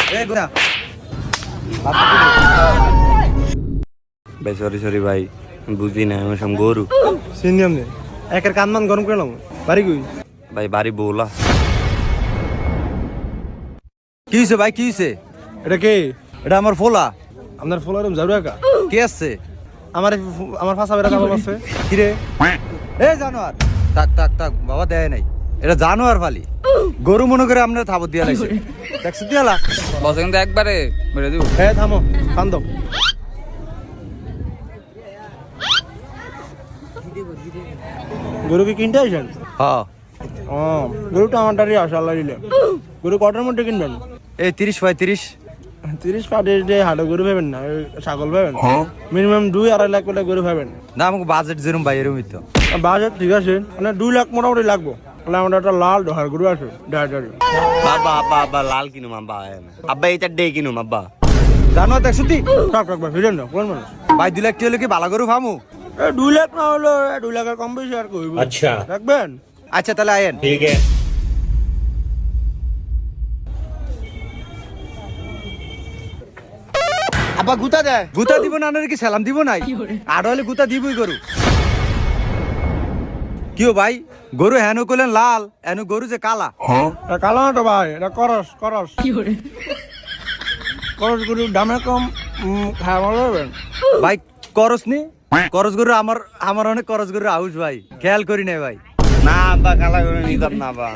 ভাই সরি ভাই বুঝি না আমি সব গরু সিনিয়ম নে একের কানমান গরম করে লাম বাড়ি কই ভাই বাড়ি বউলা। কি হইছে ভাই কি হইছে? এটা কে? এটা আমার ফোলা। আপনার ফলোয়ার জারু একা কে আসছে? আমার ফাঁসা বেড়া কাম আছে কি রে? এ জানোয়ার থাক বাবা দেয় নাই, এটা জানোয়ার ফালি গরু মনে করে আপনার থাবত দিয়া লাগছে। দেখছ দিয়ালা বস কিন্তু একবারে মেরে দিব। হ্যাঁ থামো কান্দ গরু কি কিনতে আসেন? হ্যাঁ ও গরুটা আমারটারই আসে আল্লাহ দিলে। গরু কটার মধ্যে কিনবেন? এই 30-35। 30-35 দিয়ে হাটে গরু পাবেন না, ওই ছাগল পাবেন মিনিমাম 2-2.5 লাখ করে গরু পাবেন। না আমাকে বাজেট যেরকম ভাই এরকমই তো। বাজার ঠিক আছে মানে 2 লাখ মোটামুটি লাগবো। তাহলে আমার একটা লাল ঢাল গরু আছে ডায়ারি। আব্বা লাল কিনুম আব্বা এটা ডে কিনুম আব্বা। জানোয়ার দেখছ তুই? টাক ভাই ফিরেন না কোন মানুষ ভাই 2 লাখ হলে কি বালা গরু ফামু? 2 লাখ না হলো 2 লাখের কম বেশি আর কইব। আচ্ছা রাখবেন? আচ্ছা তাহলে আয়েন। ঠিক আছে আব্বা গুতা দেয়। গুতা দিব না কি সালাম দিব নাই? আর হলে গুতা দিবই গরু। কিও ভাই গরু হেন কইলেন লাল এনু গরু যে কালা। কালো না তো ভাই, এটা করস করস গরু দামে কম খাওয়া যাবেন। ভাই করস নি? করস গরু আমার অনেক করস গরু আউস ভাই, খেয়াল করি নাই ভাই। না আব্বা কালা করে নিতাম না আব্বা।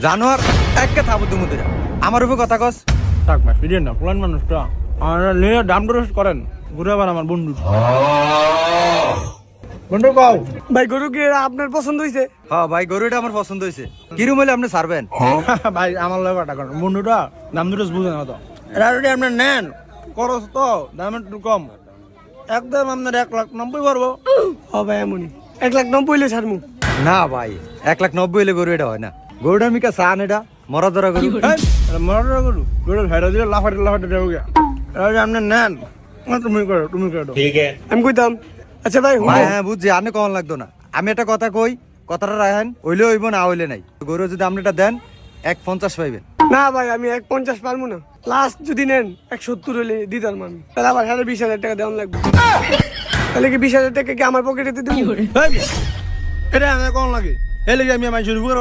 জানোয়ার একটা থাবো তুমুদিরা আমার উপর কথা কস। থাক ভাই ফিরেন না পুরান মানুষটা আর নিয়ে দাম দরস করেন। ঘুরে আবার আমার বন্ধু বন্ধু কাও ভাই গরু কি আপনার পছন্দ হয়েছে? হ্যাঁ ভাই গরুটা আমার পছন্দ হয়েছে। কিরম হইলে আপনি ছাড়বেন? ভাই আমার লাগে টাকা করেন বন্ধুটা দাম দরস বুঝে না তো। এটা যদি আপনি নেন খরচ তো দাম একটু কম, একদম আপনার 1,90,000 পারবো। হ ভাই এমনই 1,90,000 হইলে ছাড়মু। না ভাই 1,90,000 হইলে গরু এটা হয় না। গরুটার মিকা চান এটা মরা ধরা গরু। মরাটা গরু গরু ভেড়া দিলে লাফাটে দেবো গিয়া। এটা যদি আপনি নেন তুমি করো ঠিক আছে আমি কইতাম আচ্ছা ভাই ভাই হ্যাঁ বুঝছি আপনি কখন লাগতো না। আমি একটা কথা কই, কথাটা রাখেন, হইলে হইব না হইলে নাই। গরু যদি আপনি এটা দেন 1,50 পাইবেন। না ভাই আমি 1,50 পারবো না, লাস্ট যদি নেন 1,70 হইলে দিতাম আমি। তাহলে আবার 20,000 টাকা দেওয়ান লাগবে। তাহলে কি 20,000 টাকা কি আমার পকেটে দিব? এটা আমি কখন লাগে এলে আমি আমার শুরু করে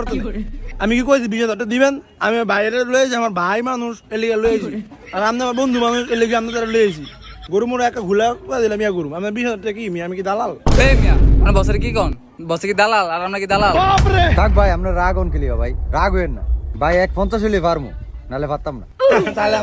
আমি কি কইছি 20,000 টাকা দিবেন? আমি বাইরে লয়েছি, আমার ভাই মানুষ এলিগা লয়েছি আর আপনি আমার বন্ধু মানুষ এলিগা আপনি তারা লয়েছি। গরু মোড়া একটা ঘুলা দিলাম ইয়া গরু আমার 20,000 টাকা কি আমি কি দালাল? এই মিয়া মানে বসের কি কোন? বসে কি দালাল আর আমরা কি দালাল? থাক ভাই আপনার রাগ অন খেলিও ভাই, রাগ হইেন না ভাই। 1,50 হইলে পারমু, নাহলে পারতাম না। তাহলে